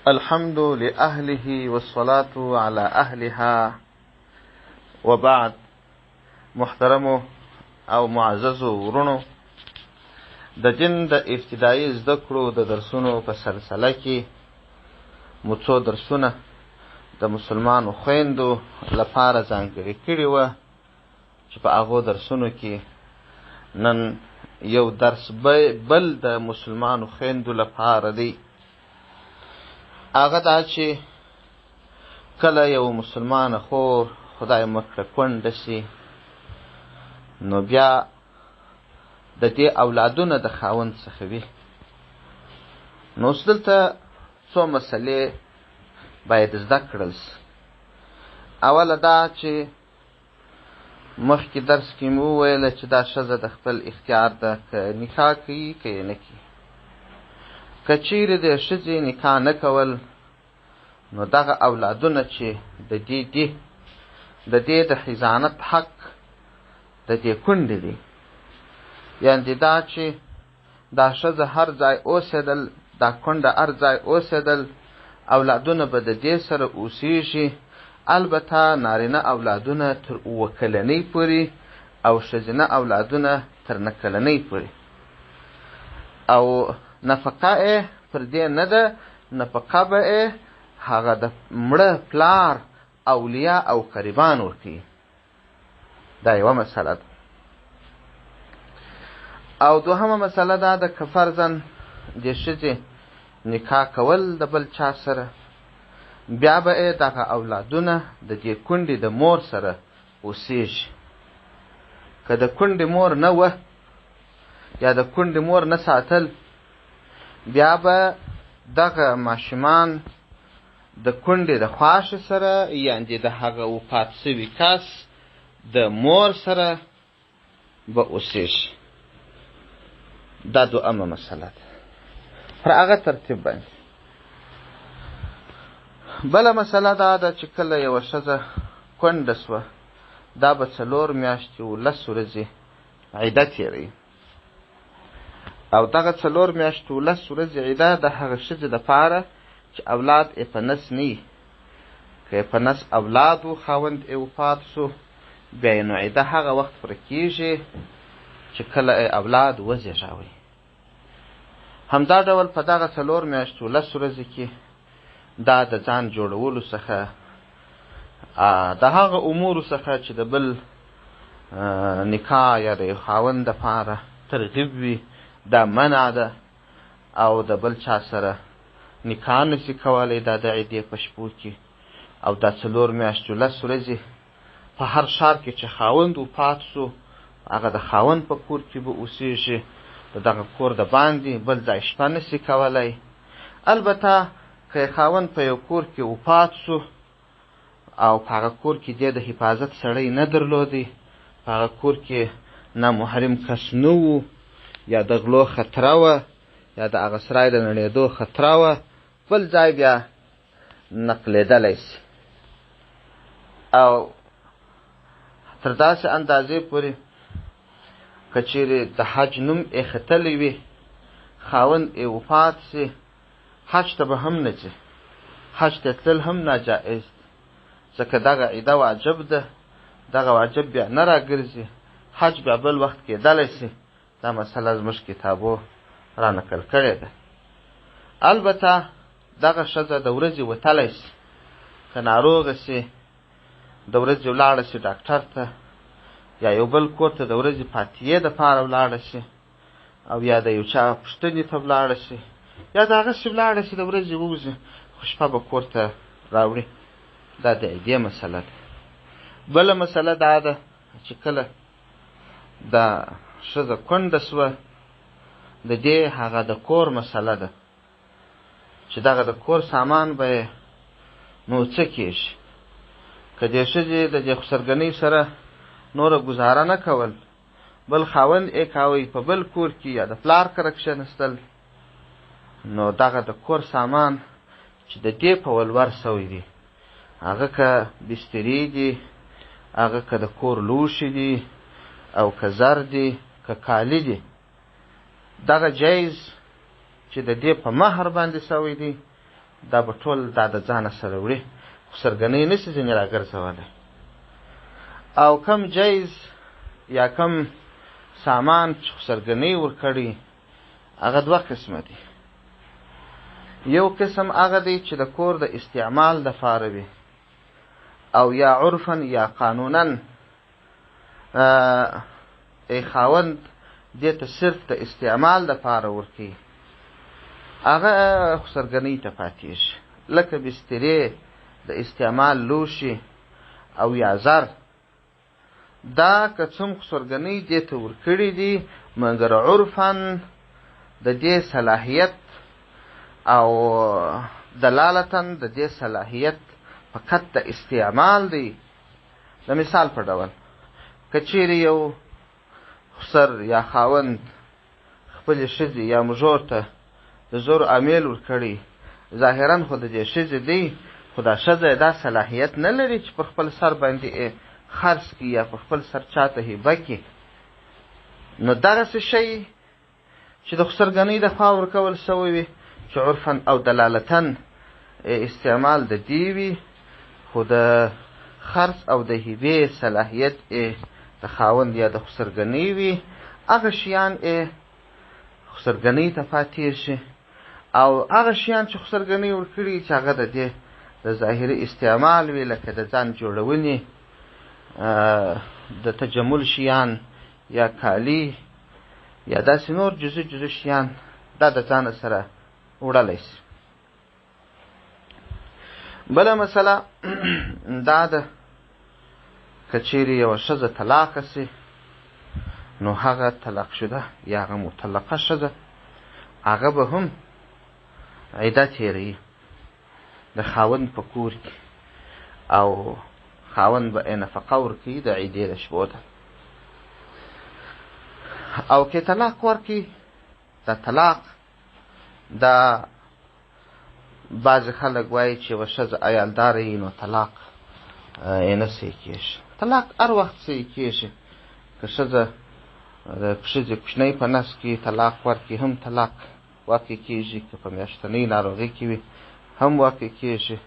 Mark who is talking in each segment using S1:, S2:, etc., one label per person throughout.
S1: الحمد لأهله والصلاة على أهلها وبعد. محترمو او معززو ورونو، د دین د ابتدایي زده کړو د درسونو په سلسله کې مو څو درسونه د مسلمانو خویندو لپاره ځانګړي کړي وه چې په هغو درسونو کې نن یو درس بل د مسلمانو خویندو لپاره دی. هغه دا چې کله یو مسلمانه خور خدای مکړه کونډه سي، نو بیا د دې اولادونه د خاوند څخه وي. نو اوس دلته څو مسلې باید زده کړل سي. اوله دا چې مخکې درس کې مو وویله چې دا ښځه د خپل اختیار ده که نکاح کوي که یې نه کوي. که چیرې د ښځې نکاح نه کول، نو دغه اولادونه چې د دې د حضانت حق د دې کونډې دی. یعنې دا چې دا ښځه هر ځای اوسېدل، دا کونډه هر ځای اوسېدل، اولادونه به د دې سره اوسېږي. البته نارینه اولادونه تر 7 کلنۍ پورې او ښځینه اولادونه تر 9 کلنۍ پورې. او نفقه یې پر دې نه ده، نفقه به یې هغه د مړه پلار، اولیا او قریبان ورکوي. دا یوه مسله ده. او دوهمه مسله دا ده که فرضاً د ښځې نکاح کول د بل چا سره، بیا به یې دغه اولادونه د دې کونډې د مور سره اوسېږي. که د کونډې مور نه وه یا د کونډې مور نه ساتل، بیا به دغه ماشومان د کونډې د خواښې سره، یعنې د هغه وفات سوي کس د مور سره به اوسېږي. دا دویمه مسله ده پر هغه ترتیب باندې. بله مسله دا ده چې کله یوه ښځه کونډه سوه، دا به 4 میاشتې 10 ورځې عده تېروي. او دغه 4 میاشتې 10 ورځې عده د هغه ښځې دپاره چې اولاد یې په نس نه وي. که یې په نس اولاد و، خاوند یې وفات سو، بیا یې نو عده هغه وخت پوره کېږي چې کله یې اولاد وزېږوي. همدا ډول په دغه 4 میاشتې 10 ورځې کې دا د ځان جوړولو څخه، د هغه امورو څخه چې د بل نکاح یا د یو خاوند دپاره ترغیب وي، دا منع ده. او د بل چا سره نکاح نسي کولی دا د عدې په شپو کې. او دا 4 میاشتې 10 ورځې په هر ښار کې چې خاوند وفات سو، هغه د خاوند په کور کې به اوسېږي. د دغه کور د باندې بل ځای شپه نسي کولی. البته که خاوند په یو کور کې وفات سو او په هغه کور کې دی د حفاظت سړی نه درلودی، په هغه کور کې نامحرم کس نه و، یا د غلو خطره وه، یا د هغه سرای د نړېدو خطره وه، بل ځای بیا نقلېدلی سي. او تر داسې اندازې پورې که چیرې د حج نوم ایښتلی وي، خاوند یې وفات سي، حج ته به هم نه ځي. حج ته تلل هم ناجایز دی، ځکه دغه عده واجب ده. دغه واجب بیا نه راګرځي، حج بیا بل وخت کېدلی سي. دا مسله زموږ کتابو را نقل کړې ده. البته دغه ښځه د ورځې وتلی سي، که ناروغه سي د ورځې ولاړه سي ډاکټر ته، یا یو بل کور ته د ورځې پاتیې دپاره ولاړه سي، او یا د یو چا پوښتنې ته ولاړه سي، یا د هغسې ولاړه سي د ورځې ووځي، خو شپه به کور ته راوړي. دا د عدې مسله ده. بله مسله دا ده چې کله دا ښځه کونډه سوه، د دې هغه د کور مسله ده چې دغه د کور سامان به یې نو څه کېږي. که دې ښځې د دې خسرګنۍ سره نوره ګزاره نه کول، بل خاوند یې کاوی په بل کور کې، یا د پلار کره کښېنستل، نو دغه د کور سامان چې د دې په ولور سوی دی، هغه که بسترې دي، هغه که د کور لوښي دي، او که زر دي، که کالي دي، دغه جایز چې د دې په مهر باندې سوی دی، دا به ټول دا د ځانه سره وړي، خو سرګنۍ نشي ځینې راګرځولی. او کم جایز یا کم سامان چې سرګنۍ ورکړي هغه دوه قسمه دي. یو قسم هغه دی چې د کور د استعمال دپاره وي، او یا عرفا یا قانونا خاوند دې ته صرف د استعمال دپاره ورکوي، هغه سرګنۍ ته پاتېږي. لکه بسترې د استعمال لوښي او یا زر، دا که څوم سرګنۍ دې ته ورکړي دي، مګر عرفا د دې صلاحیت او دلالتا د دې صلاحیت فقط د استعمال دی. د مثال په ډول که چیرې یو سر یا خاوند خپلې ښځې یا مږور ته د زور امیل ورکړي، ظاهرا خو د دې ښځې دی، خو دا ښځه دا صلاحیت نه لري چې پر خپل سر باندې خرڅ کړي یا پر خپل سر چاته هبه کړي. نو دغسې شی چې د سرګنۍ د خوا ورکول سوی وي چې عرفا او دلالتا استعمال د دې وي، خو د خرڅ او د هبې صلاحیت د خاوند یا د سرګنۍ وي، هغه شیان سرګنۍ ته پاتېږي. او هغه شیان چې سرګنۍ ورکړي چې هغه د دې د ظاهري استعمال وي، لکه د ځان جوړونې، د تجمل شیان یا کالی یا داسې نور جزء شیان، دا د ځان سره وړلی شي. بله مسله دا ده که چیرې یوه ښځه طلاقه سي، نو هغه طلاق شده یا هغه مطلقه ښځه هغه به هم عده تېروي د خاوند په کور کې، او خاوند به نفقه ورکوي د عدې د شپو ته. او که طلاق ورکوي، د طلاق دا بعضې خلک وایي چې یوه ښځه عیالداره وي نو طلاق یې نه صحیح کېږي. طلاق هر وخت صحیح کېږي. که ښځه د ښځې کوچنۍ په نس کې طلاق ورکړي هم طلاق واقع کېږي، که په میاشتنۍ ناروغۍ کې وي هم واقع کېږي.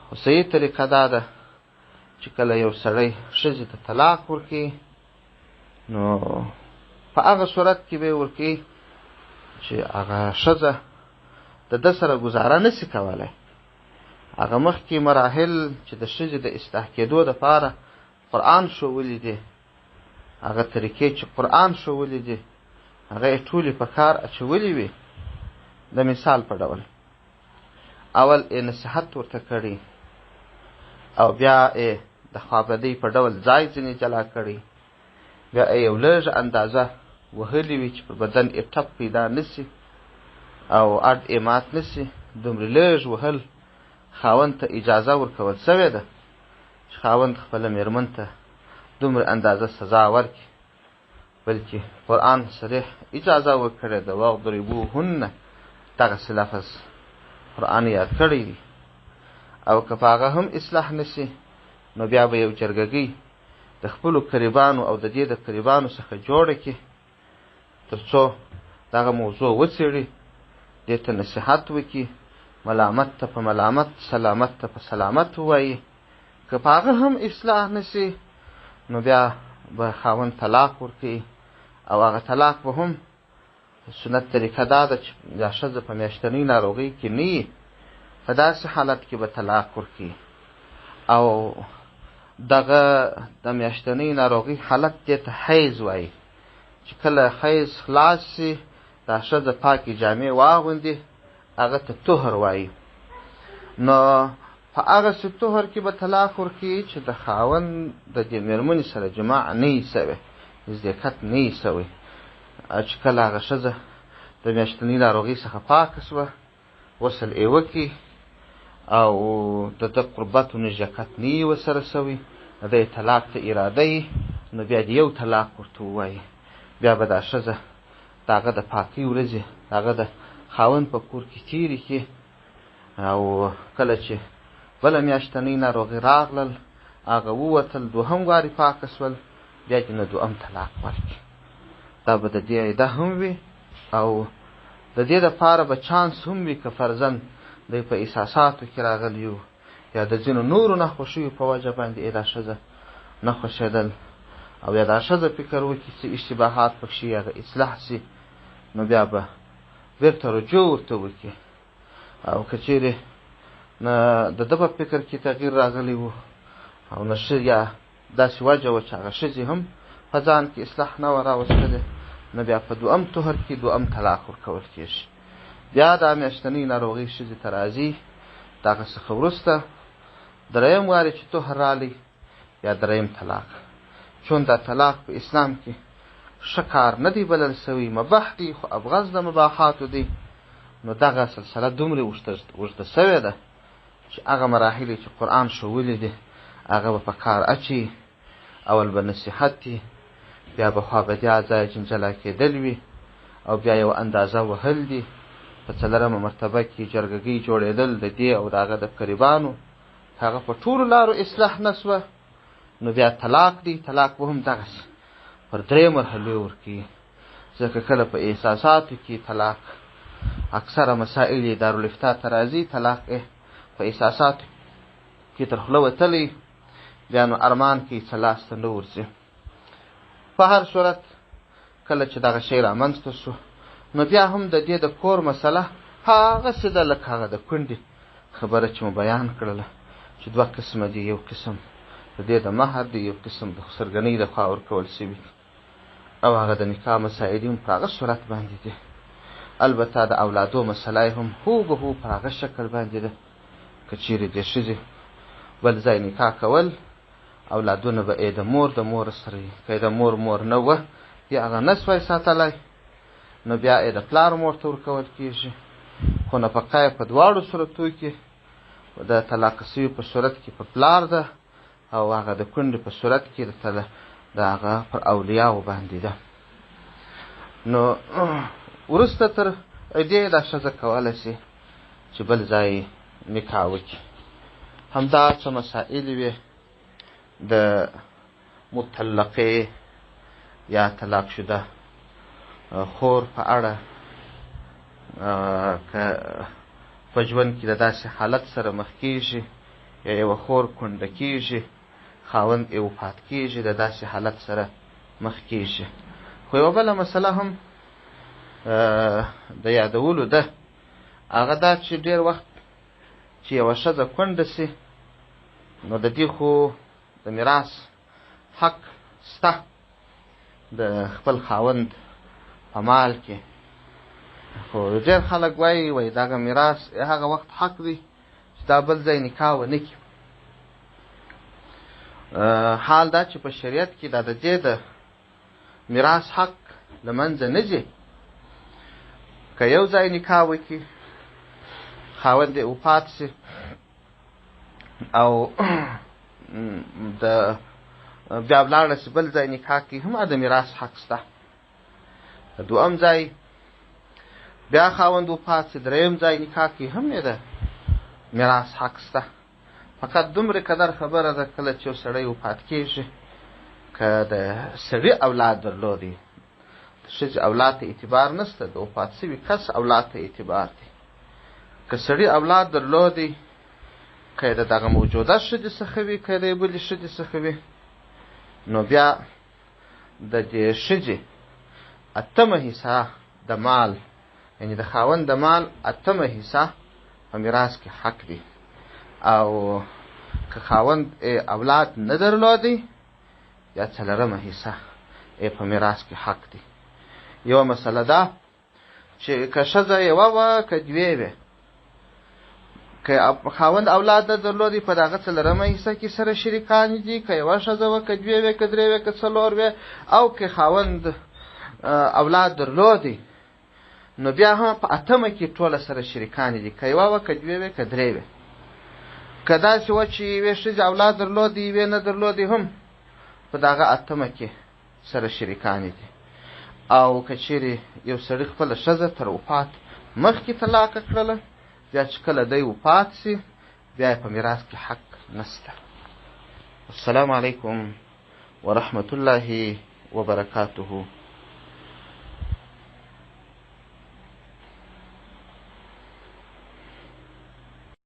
S1: خو صحیح طریقه دا ده چې کله یو سړی ښځې ته طلاق ورکړي، نو په هغه صورت کې به یې ورکړي چې هغه ښځه د ده سره ګزاره نشي کولی. هغه مخکې مراحل چې د ښځې د اصلاح کېدو دپاره قرآن ښوولي دي، هغه طریقې چې قرآن ښوولي دي، هغه یې ټولې په کار اچولي وي. د مثال په ډول اول یې نصیحت ورته کړي، او بیا یې د خوابدۍ په ډول ځای ځینې جلا کړي، بیا یې یو لږ اندازه وهلي وي چې په بدن یې ټپ پیدا نشي او اډ یې مات نشي. دومره لږ وهل خاوند ته اجازه ورکول سوې ده چې خاوند خپله مېرمن ته دومره اندازه سزا ورکړي، بلکې قرآن صریح اجازه ورکړې ده واضربوهن، دغسې لفظ قرآن یاد کړی دی. او که په هغه هم اصلاح نشي، نو بیا به یو جرګګۍ د خپلو قریبانو او د دې د قریبانو څخه جوړه کړي، تر څو دغه موضوع وڅېړي، دې ته نصیحت وکړي، ملامت ته په ملامت، سلامت ته په سلامت ووایي. که په هغه هم اصلاح نشي، نو بیا به خاوند طلاق ورکړي، او هغه طلاق به هم سنت طریقه دا ده چې دا ښځه په میاشتنۍ ناروغۍ کې نه وي، په داسې حالت کې به طلاق ورکړي. او دغه د میاشتنۍ ناروغۍ حالت دې ته حیض وایي، چې کله حیض خلاص شي دا ښځه پاکې جامې واغوندي، هغه ته طهر وایي. نو په هغسې طهر کې به طلاق ورکړي چې د خاوند د دې مېرمنې سره جماع نه وي سوی، نزدېکت نه وي سوی. چې کله هغه ښځه د میاشتنۍ ناروغۍ څخه پاکه شوه، غسل یې وکړي، او د ده قربت و نزدېکت نه وي ورسره سوی، د یې طلاق ته اراده وي، نو بیا د یو طلاق ورته ووایي. بیا به دا ښځه د هغه د پاکۍ ورځې د هغه د خاوند په کور کې تېرې کړي، او کله چې بله میاشتنۍ ناروغي راغلل، هغه ووتل، دوهم وارې پاکه شول، بیا دې نه دوهم طلاق ورکړي. دا به د دې عده هم وي، او د دې دپاره به چانس هم وي که فرضاً دوی په احساساتو کې راغلي وو یا د ځینو نورو ناخوښیو په وجه باندې دا ښځه نه خوښېدل او یا دا ښځه فکر وکړي چې اشتباهات پکښې یا د اصلاح سي نو بیا به بېرته رجوع ورته وکړي او که چیرې د ده په فکر کې تغییر راغلی و او نه یا داسې وجه وه چې هغه ښځې هم په ځان کې اصلاح نه وه راوستلې نو بیا په دوهم طهر کې دوهم طلاق ورکول کېږي. بیا دا میاشتنۍ ناروغۍ ښځې ته راځي د هغه څخه وروسته دریم وارې چې طهر رالی یا دریم طلاق. چون دا طلاق په اسلام کې ښه کار نه دی بلل سوی، مباح دی خو ابغض د مباحاتو دی، نو دغه سلسله دومره اوږده سوې ده چې هغه مراحل چې قرآن ښوولي دي هغه به په کار اچي. اول به نصیحت دی، بیا به خوابدیا ځای جنجاله کېدل وي او بیا یو اندازه وهل دي. په څلرمه مرتبه کې جرګګۍ جوړېدل د دې او د هغه د قریبانو، هغه په ټولو لارو اصلاح نه سوه نو بیا طلاق دی. طلاق به هم دغسې پر درې مرحلې ورکوي، ځکه کله په احساساتو کې طلاق اکثره مسائل یې دارالفتاء ته راځي، طلاق په احساساتو کې تر خوله وتلی بیا نو ارمان کې څه لاسته نه ورځي. په هر صورت کله چې دغه شی رامنځته سو نو بیا هم د دې د کور مسله هغسې ده لکه هغه د کونډې خبره چې مو بیان کړله چې دوه قسمه دي، یو قسم د دې د مهر دی، یو قسم د خسرګنۍ د خوا ورکول سوي او هغه د نکاح مسایل هم په هغه صورت باندې دي. البته د اولادو مسله هم هوبهو په هغه شکل باندې ده. که چیرې دې ښځې بل ځای نکاح کول اولادونه به د مور سره وي، که د مور نه وه یا هغه نه سوی ساتلی نو بیا د پلار مور ته ورکول کېږي. خو نفقه یې په دواړو صورتو کې د طلاق سوي په صورت کې په پلار ده او هغه د کونډې په صورت کې د هغه پر اولیاو باندې ده. نو وروسته تر عدې دا ښځه کولی سي چې بل ځای نکاح وکړي. همدا څه مسائل وې د مطلقې یا طلاق شده خور په اړه، که په ژوند کې د داسې حالت سره مخ کېږي یا یوه خور کونډه کېږي، خاوند یې وفات کېږي، د داسې حالت سره مخ کېږي. خو یوه بله مسله هم د یادولو ده، هغه دا چې ډېر وخت چې یوه ښځه کونډه سي نو د دې خو د میراث حق سته د خپل خاوند په مال کې، خو ډېر خلک وایي دغه میراث هغه وخت حق دی چې دا بل ځای نکاح ونه کړي. حال دا چې په شریعت کې دا د دې د میراث حق له منځه نه ځي. که یو ځای نکاح وکړي خاوند یې وفات سي او بیا ولاړه سي بل ځای نکاح کوي هم د میراث حق شته. دوهم ځای بیا خاوند وفات سي دریم ځای نکاح کوي هم یې د میراث حق شته. فقط دومره قدر خبره ده کله چې یو سړی وفات کېږي که د سړي اولاد درلودي، د ښځې اولاد ته اعتبار نشته، د وفات سوي کس اولاد ته اعتبار دی. که سړي اولاد درلودي که یې د دغه موجوده ښځې څخه وي که یې د بلې ښځې څخه وي نو بیا د دې ښځې اتمه حصه د مال، یعنې د خاوند د مال اتمه حصه په میراث کې حق دی. او که خاوند اولاد نه درلودی یا څلرمه حصه په میراث کې حق دی. یوه مسله ده چې که ښځه یوه وه که دوې وې، که خاوند اولاد نه درلودی په دغه څلرمه حصه کې سره شریکان دي، که یوه ښځه وه که دوې وې که درې وې که څلور وې، او که خاوند اولاد درلودی نو بیا هم په اتمه کې ټوله سره شریکان دي، که یوه وه که دوې وې که درې وې. که داسې وه چې یوې ښځې اولاد درلودی یوې نه درلودی هم په دغه اتمه کې سره شریکان دي. او که چیرې یو سړي خپله ښځه تر وفات مخکې طلاقه کړله، بیا چې کله دی وفات سي بیا یې په میراث کې حق نسته. السلام علیکم ورحمة الله وبرکاته.